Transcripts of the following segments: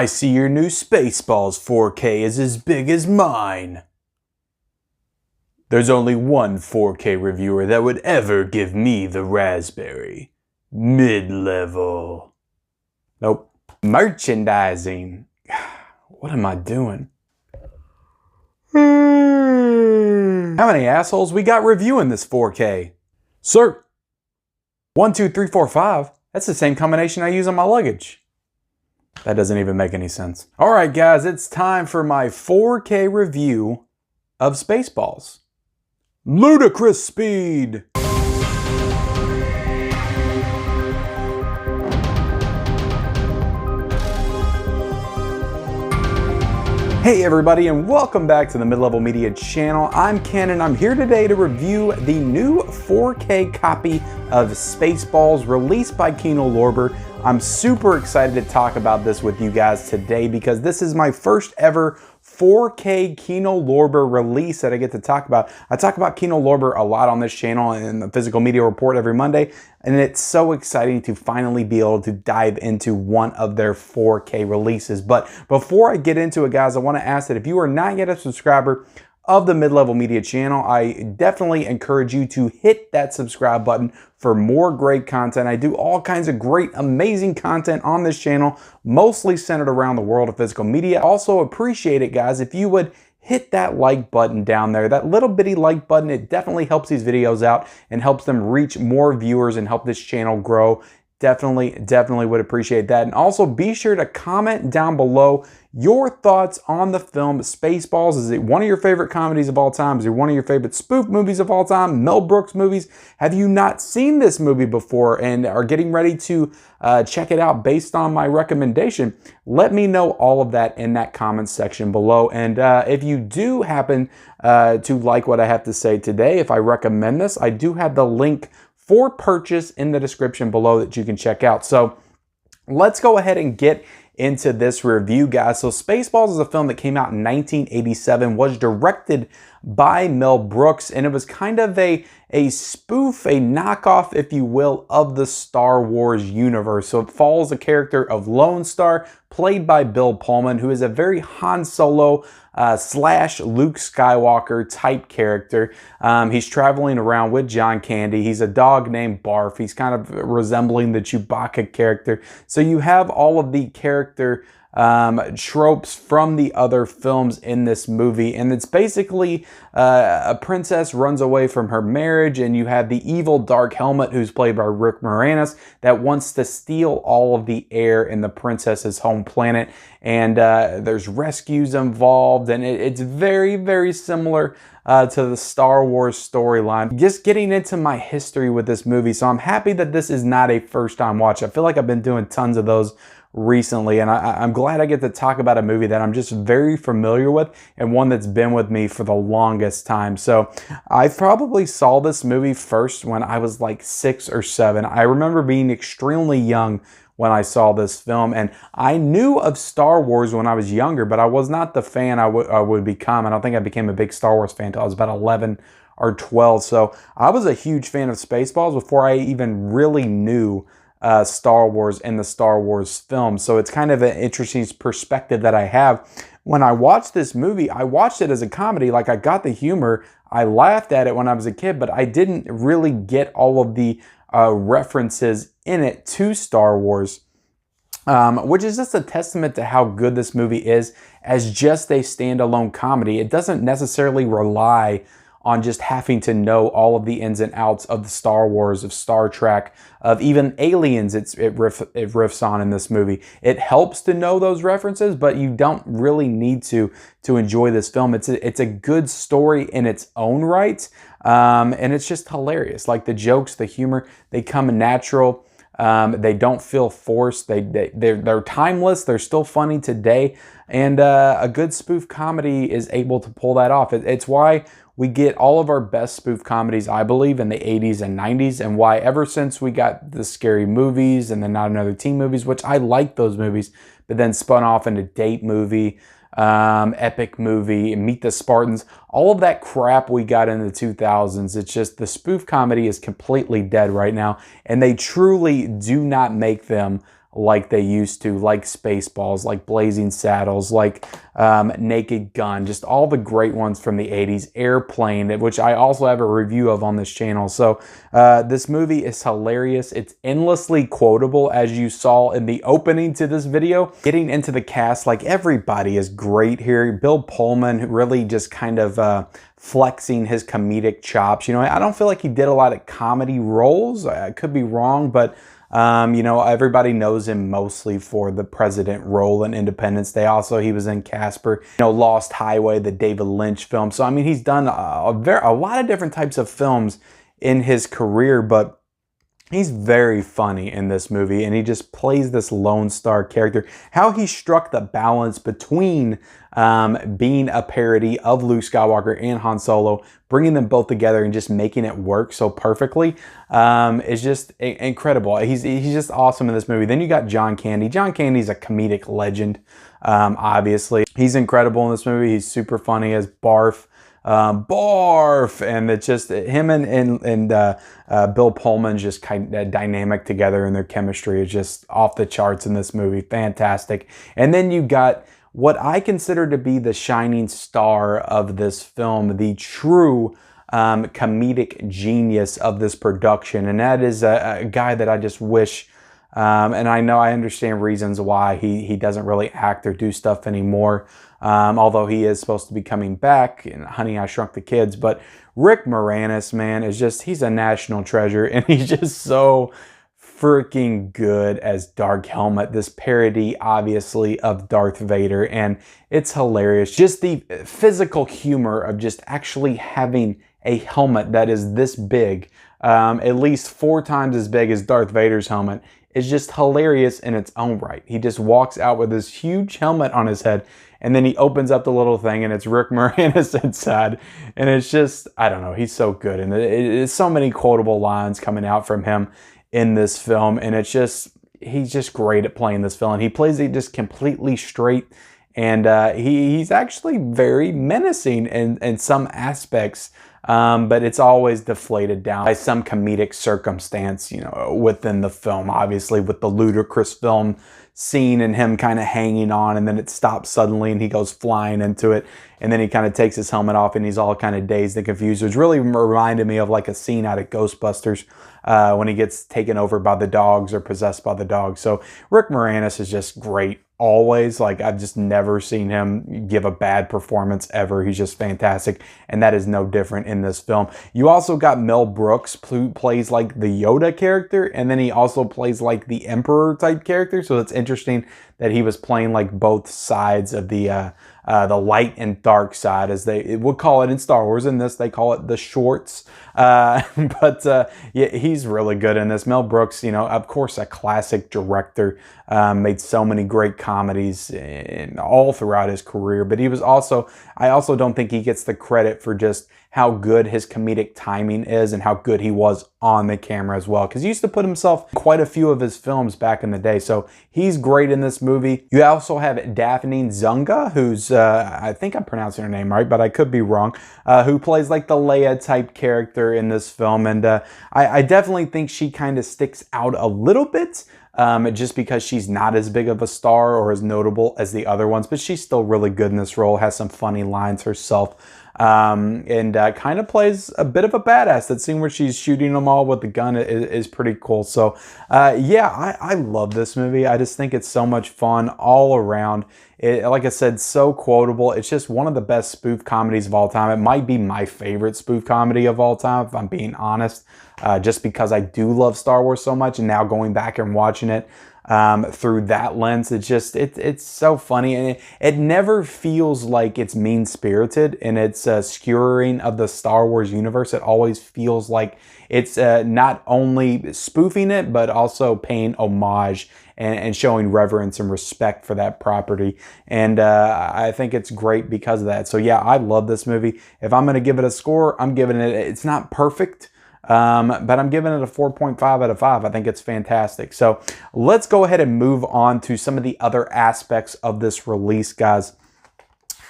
I see your new Spaceballs 4K is as big as mine. There's only one 4K reviewer that would ever give me the raspberry. Mid-level. Nope. Merchandising. What am I doing? How many assholes we got reviewing this 4K? Sir. 1, 2, 3, 4, 5. That's the same combination I use on my luggage. That doesn't even make any sense. Alright guys, it's time for my 4K review of Spaceballs. Ludicrous speed! Hey everybody, and welcome back to the Mid-Level Media channel. I'm Ken, and I'm here today to review the new 4K copy of Spaceballs released by KINO LORBER. I'm super excited to talk about this with you guys today because this is my first ever 4K KINO LORBER release that I get to talk about. I talk about KINO LORBER a lot on this channel in the Physical Media Report every Monday, and it's so exciting to finally be able to dive into one of their 4K releases. But before I get into it, guys, I want to ask that if you are not yet a subscriber of the Mid-Level Media channel, I definitely encourage you to hit that subscribe button for more great content. I do all kinds of great, amazing content on this channel, mostly centered around the world of physical media. Also appreciate it, guys, if you would hit that like button down there. That little bitty like button, it definitely helps these videos out and helps them reach more viewers and help this channel grow. Definitely would appreciate that. And also be sure to comment down below your thoughts on the film Spaceballs. Is it one of your favorite comedies of all time? Is it one of your favorite spoof movies of all time? Mel Brooks movies? Have you not seen this movie before and are getting ready to check it out based on my recommendation? Let me know all of that in that comment section below. And if you do happen to like what I have to say today, if I recommend this, I do have the link for purchase in the description below that you can check out. So let's go ahead and get into this review, guys. So Spaceballs is a film that came out in 1987, was directed by Mel Brooks, and it was kind of a spoof, a knockoff, if you will, of the Star Wars universe. So it follows the character of Lone Star, played by Bill Pullman, who is a very Han Solo slash Luke Skywalker type character. He's traveling around with John Candy. He's a dog named Barf. He's kind of resembling the Chewbacca character. So you have all of the character tropes from the other films in this movie, and it's basically a princess runs away from her marriage, and you have the evil Dark Helmet, who's played by Rick Moranis, that wants to steal all of the air in the princess's home planet, and there's rescues involved, and it's very similar to the Star Wars storyline. Just getting into my history with this movie, so I'm happy that this is not a first-time watch. I feel like I've been doing tons of those recently, and I'm glad I get to talk about a movie that I'm just very familiar with and one that's been with me for the longest time. So I probably saw this movie first when I was like 6 or 7. I remember being extremely young when I saw this film, and I knew of Star Wars when I was younger, but I was not the fan I would become. I don't think I became a big Star Wars fan until I was about 11 or 12. So I was a huge fan of Spaceballs before I even really knew Star Wars and the Star Wars film. So it's kind of an interesting perspective that I have. When I watched this movie, I watched it as a comedy. Like, I got the humor. I laughed at it when I was a kid, but I didn't really get all of the references in it to Star Wars, which is just a testament to how good this movie is as just a standalone comedy. It doesn't necessarily rely on just having to know all of the ins and outs of the Star Wars, of Star Trek, of even Aliens it riffs on in this movie. It helps to know those references, but you don't really need to enjoy this film. It's a good story in its own right, and it's just hilarious. Like, the jokes, the humor, they come natural. They don't feel forced. They're timeless. They're still funny today, and a good spoof comedy is able to pull that off. It's why we get all of our best spoof comedies, I believe, in the 80s and 90s, and why ever since we got the Scary Movies and the Not Another Teen movies, which I like those movies, but then spun off into Date Movie, Epic Movie, Meet the Spartans, all of that crap we got in the 2000s. It's just the spoof comedy is completely dead right now, and they truly do not make them like they used to, like Spaceballs, like Blazing Saddles, like Naked Gun, just all the great ones from the 80s. Airplane, which I also have a review of on this channel. So this movie is hilarious. It's endlessly quotable, as you saw in the opening to this video. Getting into the cast, like everybody is great here. Bill Pullman really just kind of flexing his comedic chops. You know, I don't feel like he did a lot of comedy roles. I could be wrong, but you know, everybody knows him mostly for the president role in Independence Day. Also, he was in Casper, you know, Lost Highway, the David Lynch film. So, I mean, he's done a lot of different types of films in his career, but he's very funny in this movie, and he just plays this Lone Star character. How he struck the balance between being a parody of Luke Skywalker and Han Solo, bringing them both together and just making it work so perfectly is just incredible. He's just awesome in this movie. Then you got John Candy. John Candy's a comedic legend, obviously. He's incredible in this movie. He's super funny as Barf. Barf, and it's just him and Bill Pullman's just kind of dynamic together, and their chemistry is just off the charts in this movie. Fantastic. And then you got what I consider to be the shining star of this film, the true comedic genius of this production, and that is a guy that I just wish, and I know I understand reasons why he doesn't really act or do stuff anymore, although he is supposed to be coming back in Honey, I Shrunk the Kids. But Rick Moranis, man, is just, he's a national treasure, and he's just so freaking good as Dark Helmet, this parody, obviously, of Darth Vader, and it's hilarious. Just the physical humor of just actually having a helmet that is this big, at least 4 times as big as Darth Vader's helmet, is just hilarious in its own right. He just walks out with this huge helmet on his head, and then he opens up the little thing, and it's Rick Moranis inside. And it's just, I don't know, he's so good. And it's so many quotable lines coming out from him in this film. And it's just, he's just great at playing this villain. He plays it just completely straight. And he's actually very menacing in some aspects. But it's always deflated down by some comedic circumstance, you know, within the film. Obviously, with the ludicrous film scene and him kind of hanging on, and then it stops suddenly and he goes flying into it, and then he kind of takes his helmet off and he's all kind of dazed and confused, which really reminded me of like a scene out of Ghostbusters when he gets taken over by the dogs or possessed by the dogs. So Rick Moranis is just great. Always, like, I've just never seen him give a bad performance ever. He's just fantastic, and that is no different in this film. You also got Mel Brooks, who plays like the Yoda character, and then he also plays like the Emperor type character. So it's interesting that he was playing like both sides of the light and dark side, as they would call it in Star Wars. In this, they call it the shorts. Yeah, he's really good in this. Mel Brooks, you know, of course, a classic director, made so many great comedies all throughout his career. But he was also, I also don't think he gets the credit for just how good his comedic timing is and how good he was on the camera as well, because he used to put himself in quite a few of his films back in the day. So he's great in this movie. You also have Daphne Zunga, who's, I think I'm pronouncing her name right, but I could be wrong, who plays like the Leia type character in this film. And I definitely think she kind of sticks out a little bit, just because she's not as big of a star or as notable as the other ones, but she's still really good in this role, has some funny lines herself. And kind of plays a bit of a badass. That scene where she's shooting them all with the gun is pretty cool. So yeah, I love this movie. I just think it's so much fun all around. Like I said, so quotable. It's just one of the best spoof comedies of all time. It might be my favorite spoof comedy of all time, if I'm being honest, just because I do love Star Wars so much, and now going back and watching it through that lens, it's so funny, and it never feels like it's mean-spirited in its skewering of the Star Wars universe. It always feels like it's not only spoofing it, but also paying homage and showing reverence and respect for that property. And I think it's great because of that. So yeah, I love this movie. If I'm going to give it a score, I'm giving it, it's not perfect, but I'm giving it a 4.5 out of 5. I think it's fantastic. So let's go ahead and move on to some of the other aspects of this release, guys.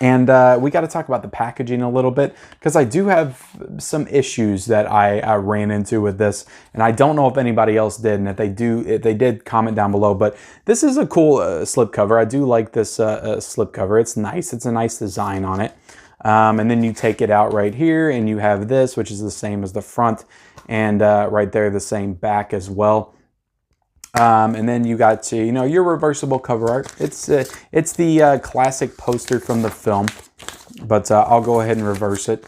And we got to talk about the packaging a little bit, because I do have some issues that I ran into with this, and I don't know if anybody else did, and if they did, comment down below. But this is a cool slipcover. I do like this slipcover. It's nice. It's a nice design on it. And then you take it out right here, and you have this, which is the same as the front, and right there the same back as well. And then you got your reversible cover art. It's the classic poster from the film, but I'll go ahead and reverse it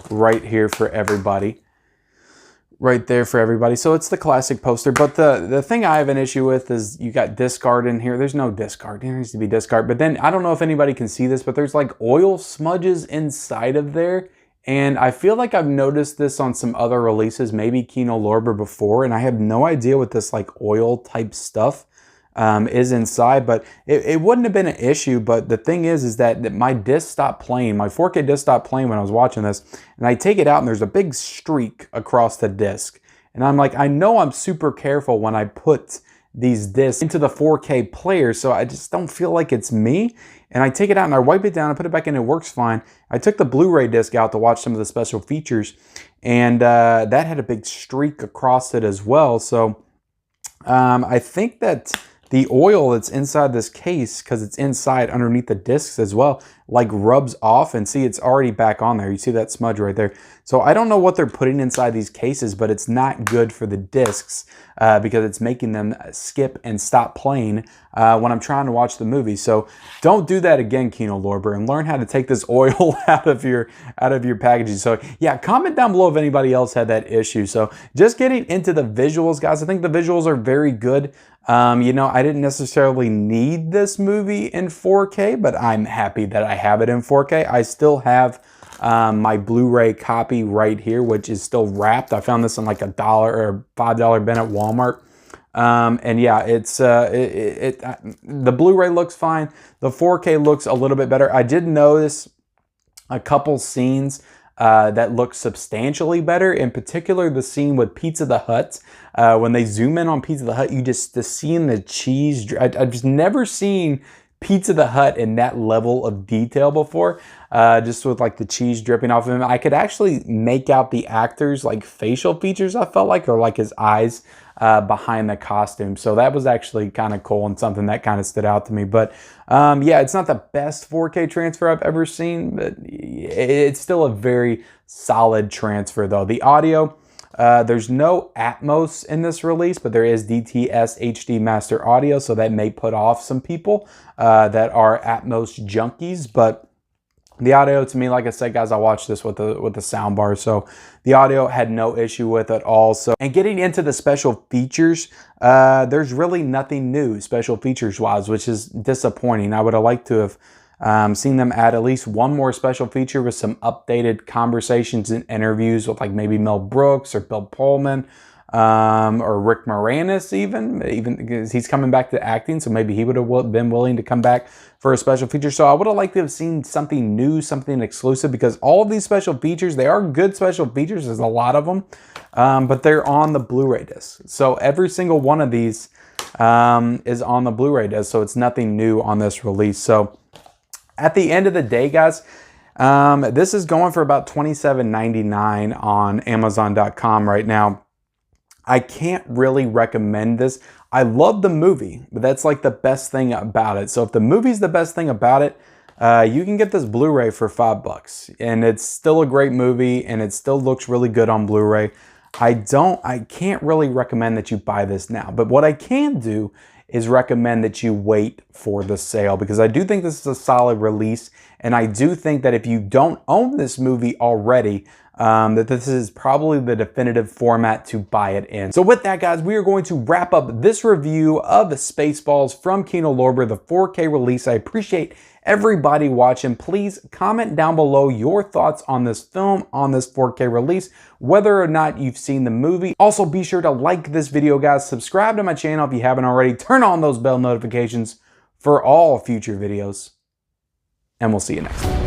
right here for everybody. Right there for everybody. So it's the classic poster, but the thing I have an issue with is you got discard in here. There's no discard. There needs to be discard. But then I don't know if anybody can see this, but there's like oil smudges inside of there. And I feel like I've noticed this on some other releases, maybe KINO LORBER before, and I have no idea what this like oil type stuff is inside, but it wouldn't have been an issue. But the thing is that my disc stopped playing, my 4K disc stopped playing when I was watching this, and I take it out and there's a big streak across the disc. And I'm like, I know I'm super careful when I put these discs into the 4K player, so I just don't feel like it's me. And I take it out and I wipe it down, I put it back in, it works fine. I took the Blu-ray disc out to watch some of the special features, and that had a big streak across it as well. So I think that the oil that's inside this case, because it's inside underneath the discs as well, like rubs off, and see, it's already back on there. You see that smudge right there. So I don't know what they're putting inside these cases, but it's not good for the discs because it's making them skip and stop playing when I'm trying to watch the movie. So don't do that again, KINO LORBER, and learn how to take this oil out of your packaging. So yeah, comment down below if anybody else had that issue. So just getting into the visuals, guys, I think the visuals are very good. I didn't necessarily need this movie in 4K, but I'm happy that I have it in 4K. I still have my Blu-ray copy right here, which is still wrapped. I found this in like $1 or $5 bin at Walmart. And yeah, the Blu-ray looks fine. The 4K looks a little bit better. I did notice a couple scenes that look substantially better. In particular, the scene with Pizza the Hut. When they zoom in on Pizza the Hut, the seeing the cheese. I've just never seen Pizza the Hut in that level of detail before. Just with like the cheese dripping off of him. I could actually make out the actor's like facial features, I felt like, or like his eyes behind the costume. So that was actually kind of cool and something that kind of stood out to me. But yeah, it's not the best 4K transfer I've ever seen, but it's still a very solid transfer though. The audio, there's no Atmos in this release, but there is DTS HD Master Audio, so that may put off some people that are Atmos junkies. But the audio, to me, like I said, guys, I watched this with the sound bar, so the audio had no issue with it at all. So, and getting into the special features, there's really nothing new special features wise, which is disappointing. I would have liked to have seen them add at least one more special feature with some updated conversations and interviews with like maybe Mel Brooks or Bill Pullman, or Rick Moranis even because he's coming back to acting, so maybe he would have been willing to come back for a special feature. So I would have liked to have seen something new, something exclusive, because all of these special features, they are good special features, there's a lot of them, but they're on the Blu-ray disc. So every single one of these is on the Blu-ray disc, so it's nothing new on this release. So at the end of the day, guys, this is going for about $27.99 on Amazon.com right now. I can't really recommend this. I love the movie, but that's like the best thing about it. So if the movie's the best thing about it, you can get this Blu-ray for $5, and it's still a great movie, and it still looks really good on Blu-ray. I can't really recommend that you buy this now, but what I can do is recommend that you wait for the sale, because I do think this is a solid release, and I do think that if you don't own this movie already, that this is probably the definitive format to buy it in. So with that, guys, we are going to wrap up this review of Spaceballs from KINO LORBER, the 4K release. I appreciate everybody watching. Please comment down below your thoughts on this film, on this 4K release, whether or not you've seen the movie. Also, be sure to like this video, guys. Subscribe to my channel if you haven't already. Turn on those bell notifications for all future videos, and we'll see you next time.